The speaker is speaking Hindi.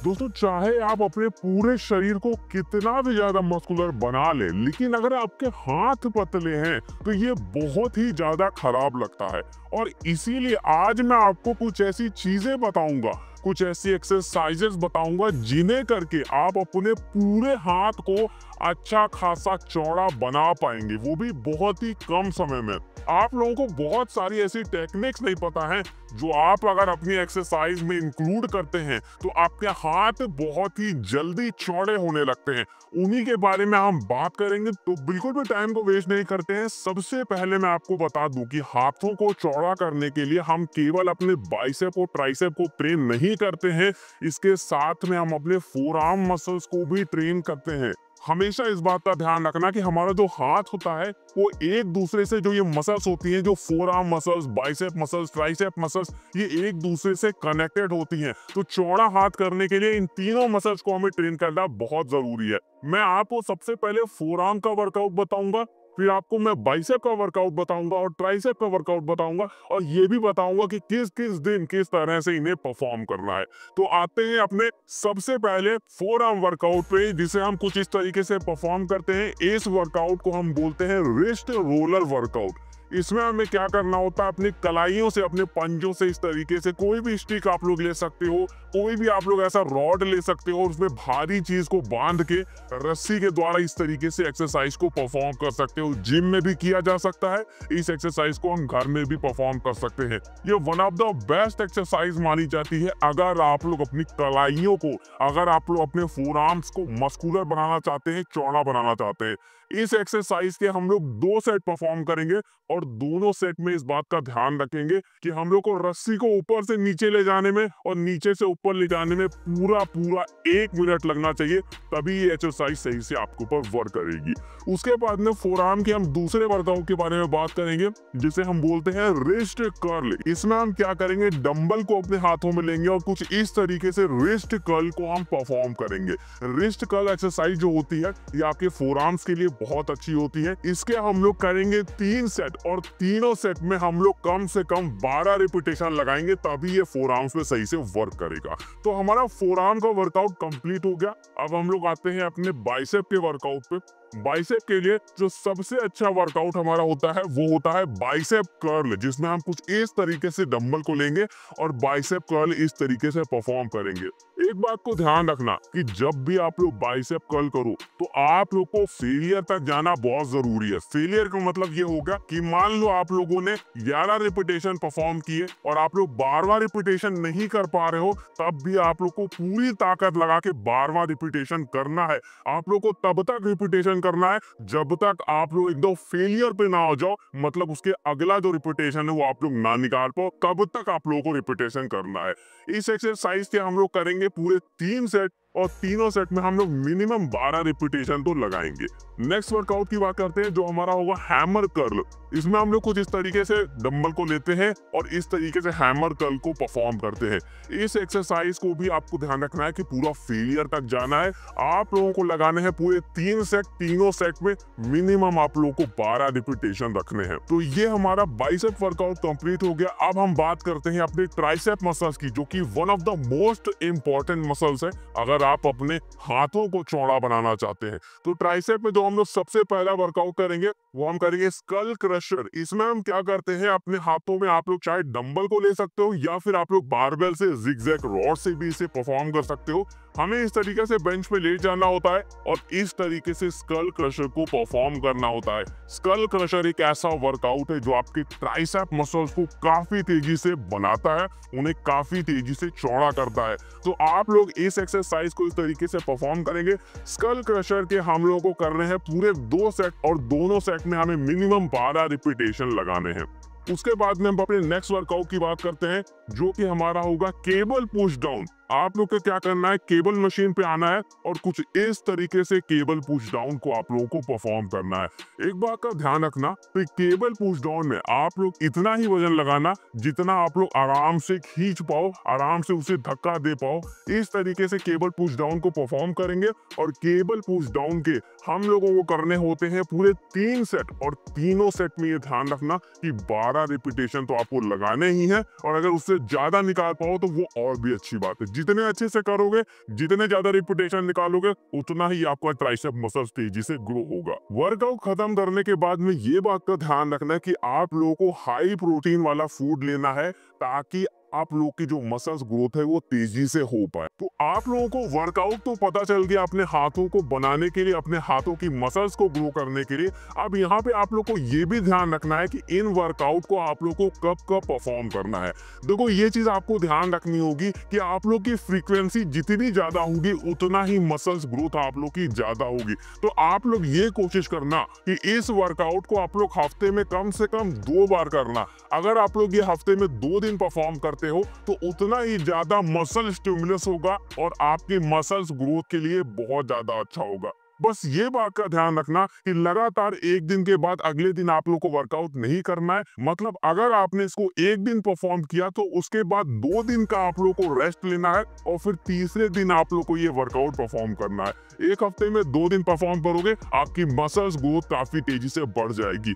दोस्तों, चाहे आप अपने पूरे शरीर को कितना भी ज्यादा मस्कुलर बना ले, लेकिन अगर आपके हाथ पतले हैं तो ये बहुत ही ज्यादा खराब लगता है। और इसीलिए आज मैं आपको कुछ ऐसी चीजें बताऊंगा, कुछ ऐसी एक्सरसाइजेस बताऊंगा जिन्हें करके आप अपने पूरे हाथ को अच्छा खासा चौड़ा बना पाएंगे, वो भी बहुत ही कम समय में। आप लोगों को बहुत सारी ऐसी टेक्निक्स नहीं पता है जो आप अगर अपनी एक्सरसाइज में इंक्लूड करते हैं तो आपके हाथ बहुत ही जल्दी चौड़े होने लगते हैं। उन्हीं के बारे में हम बात करेंगे, तो बिल्कुल भी टाइम को वेस्ट नहीं करते हैं। सबसे पहले मैं आपको बता दूं कि हाथों को चौड़ा करने के लिए हम केवल अपने बाइसेप और ट्राइसेप को ट्रेन नहीं करते हैं, इसके साथ में हम अपने फोरआर्म मसल्स को भी ट्रेन करते हैं। हमेशा इस बात का ध्यान रखना कि हमारा जो हाथ होता है वो एक दूसरे से, जो ये मसल्स होती हैं, जो forearm muscles, bicep muscles, tricep muscles, ये एक दूसरे से कनेक्टेड होती हैं। तो चौड़ा हाथ करने के लिए इन तीनों मसल्स को हमें ट्रेन करना बहुत जरूरी है। मैं आपको सबसे पहले फोरआर्म का वर्कआउट बताऊंगा, फिर आपको मैं बाइसेप का वर्कआउट बताऊंगा और ट्राइसेप का वर्कआउट बताऊंगा, और ये भी बताऊंगा कि किस किस दिन किस तरह से इन्हें परफॉर्म करना है। तो आते हैं अपने सबसे पहले फोरआर्म वर्कआउट पे, जिसे हम कुछ इस तरीके से परफॉर्म करते हैं। इस वर्कआउट को हम बोलते हैं रिस्ट रोलर वर्कआउट। इसमें हमें क्या करना होता है, अपनी कलाइयों से, अपने पंजों से इस तरीके से, कोई भी स्टिक आप लोग ले सकते हो, कोई भी आप लोग ऐसा रॉड ले सकते हो और उसमें भारी चीज को बांध के रस्सी के द्वारा इस तरीके से एक्सरसाइज को परफॉर्म कर सकते हो। जिम में भी किया जा सकता है, इस एक्सरसाइज को हम घर में भी परफॉर्म कर सकते हैं। ये one of the best exercise मानी जाती है अगर आप लोग अपनी कलाइयों को, अगर आप लोग अपने फोरआर्म्स को मस्कुलर बनाना चाहते हैं, चौड़ा बनाना चाहते हैं। इस एक्सरसाइज के हम लोग 2 सेट परफॉर्म करेंगे और दोनों सेट में इस बात का ध्यान रखेंगे कि हम लोग को रस्सी को ऊपर से नीचे ले जाने में और नीचे से ऊपर ले जाने में पूरा 1 मिनट लगना चाहिए, तभी ये एक्सरसाइज सही से आपके ऊपर वर्क करेगी। उसके बाद में फोरआर्म के हम दूसरे वर्कआउट के बारे में बात करेंगे, जिसे हम बोलते हैं रिस्ट कर्ल। इसमें हम क्या करेंगे, डंबल को अपने हाथों में लेंगे और कुछ इस तरीके से रिस्ट कर्ल को हम परफॉर्म करेंगे। रिस्ट कर्ल एक्सरसाइज जो होती है ये आपके फोरआर्म्स के लिए बहुत अच्छी होती है। इसके हम लोग करेंगे 3 सेट और तीनों सेट में हम लोग कम से कम 12 रिपीटेशन लगाएंगे, तभी ये फोरआर्म्स में सही से वर्क करेगा। तो हमारा फोरआर्म का वर्कआउट कंप्लीट हो गया। अब हम लोग आते हैं अपने बाइसेप के वर्कआउट पे। बाइसेप के लिए जो सबसे अच्छा वर्कआउट हमारा होता है वो होता है बाइसेप कर्ल, जिसमें हम कुछ इस तरीके से डंबल को लेंगे और बाइसेप कर्ल इस तरीके से परफॉर्म करेंगे। एक बात को ध्यान रखना कि जब भी आप लोग बाइसेप कर्ल करो तो आप लोग को फेलियर तक जाना बहुत जरूरी है। फेलियर का मतलब ये होगा कि मान लो आप लोगों ने 11 रिपीटेशन परफॉर्म किए और आप लोग 12वां रिपीटेशन नहीं कर पा रहे हो, तब भी आप लोग को पूरी ताकत लगा के 12वां रिपीटेशन करना है। आप लोग को तब तक रिपीटेशन करना है जब तक आप लोग एकदम फेलियर पे ना हो जाओ, मतलब उसके अगला जो रिपीटेशन है वो आप लोग ना निकाल पाओ, तब तक आप लोगों को रिपीटेशन करना है। इस एक्सरसाइज के हम लोग करेंगे पूरे 3 सेट और तीनों सेट में हम लोग मिनिमम 12 रिपीटेशन तो लगाएंगे। नेक्स्ट वर्कआउट की बात करते हैं, जो हमारा होगा हैमर कर्ल। इसमें हम लोग कुछ इस तरीके से डंबल को लेते हैं और इस तरीके से हैमर कर्ल को परफॉर्म करते हैं। इस एक्सरसाइज को भी आपको ध्यान रखना है कि पूरा फेलियर तक जाना है। आप लोगों को लगाने हैं पूरे 3 सेट, तीनों सेट में मिनिमम आप लोगों को 12 रिपीटेशन रखने हैं। तो ये हमारा बाइसेप वर्कआउट कंप्लीट हो गया। अब हम बात करते हैं अपने ट्राइसेप मसल्स की, जो कि one of the most important muscles है अगर आप अपने हाथों को चौड़ा बनाना चाहते हैं। तो ट्राइसेप में जो हम लोग सबसे पहला वर्कआउट करेंगे वो हम करेंगे स्कल क्रशर। इसमें हम क्या करते हैं, अपने हाथों में आप लोग चाहे डंबल को ले सकते हो या फिर आप लोग बारबेल से, जिगजैग रॉड से भी इसे परफॉर्म कर सकते हो। हमें इस तरीके से बेंच पे लेट जाना होता है और इस तरीके से स्कल क्रशर को परफॉर्म करना होता है। स्कल क्रशर एक ऐसा वर्कआउट है जो आपके ट्राइसेप मसल्स को काफी तेजी से बनाता है, उन्हें काफी तेजी से चौड़ा करता है। तो आप लोग इस एक्सरसाइज को इस तरीके से परफॉर्म करेंगे। स्कल क्रशर के हम लोगों को करने हैं पूरे 2 सेट और दोनों सेट में हमें मिनिमम 12 रिपीटेशन लगाने हैं। उसके बाद में हम अपने नेक्स्ट वर्कआउट की बात करते हैं, जो कि हमारा होगा केबल पुश डाउन। आप लोग को क्या करना है, केबल मशीन पे आना है और कुछ इस तरीके से केबल पुश डाउन को आप लोगों को परफॉर्म करना है। एक बात का ध्यान रखना, तो केबल पुश डाउन में आप लोग इतना ही वजन लगाना जितना आप लोग आराम से खींच पाओ, आराम से उसे धक्का दे पाओ। इस तरीके से केबल पुश डाउन को परफॉर्म करेंगे और केबल पुश डाउन के हम लोगों को करने होते हैं पूरे 3 सेट और तीनों सेट में ये ध्यान रखना कि 12 रिपीटेशन तो आपको लगाने ही है, और अगर उससे ज्यादा निकाल पाओ तो वो और भी अच्छी बात है। जितने अच्छे से करोगे, जितने ज्यादा रिपीटेशन निकालोगे, उतना ही आपका ट्राइसेप मसल्स तेजी से ग्रो होगा। वर्कआउट खत्म करने के बाद में ये बात का ध्यान रखना है कि आप लोगों को हाई प्रोटीन वाला फूड लेना है, ताकि आप लोग की जो मसल्स ग्रोथ है वो तेजी से हो पाए। तो आप लोगों को वर्कआउट तो पता चल गया अपने हाथों को बनाने के लिए, अपने हाथों की मसल्स को ग्रो करने के लिए। अब यहाँ पे आप लोग को ये भी ध्यान रखना है कि इन वर्कआउट को आप लोग को कब कब परफॉर्म करना है। देखो, ये चीज आपको ध्यान रखनी होगी कि आप लोग की फ्रीक्वेंसी जितनी ज्यादा होगी, उतना ही मसल्स ग्रोथ आप लोग की ज्यादा होगी। तो आप लोग ये कोशिश करना कि इस वर्कआउट को आप लोग हफ्ते में कम से कम 2 बार करना। अगर आप लोग ये हफ्ते में 2 दिन परफॉर्म करते हो, तो उतना ही ज्यादा मसल स्टिमुलस होगा और आपकी मसल्स ग्रोथ के लिए बहुत ज्यादा अच्छा होगा। बस ये बात का ध्यान रखना कि लगातार एक दिन के बाद अगले दिन आप लोग को वर्कआउट नहीं करना है। मतलब अगर आपने इसको एक दिन परफॉर्म किया, तो उसके बाद 2 दिन का आप लोग को रेस्ट लेना है और फिर तीसरे दिन आप लोग को ये वर्कआउट परफॉर्म करना है। एक हफ्ते में 2 दिन परफॉर्म करोगे, आपकी मसल्स ग्रोथ काफी तेजी से बढ़ जाएगी।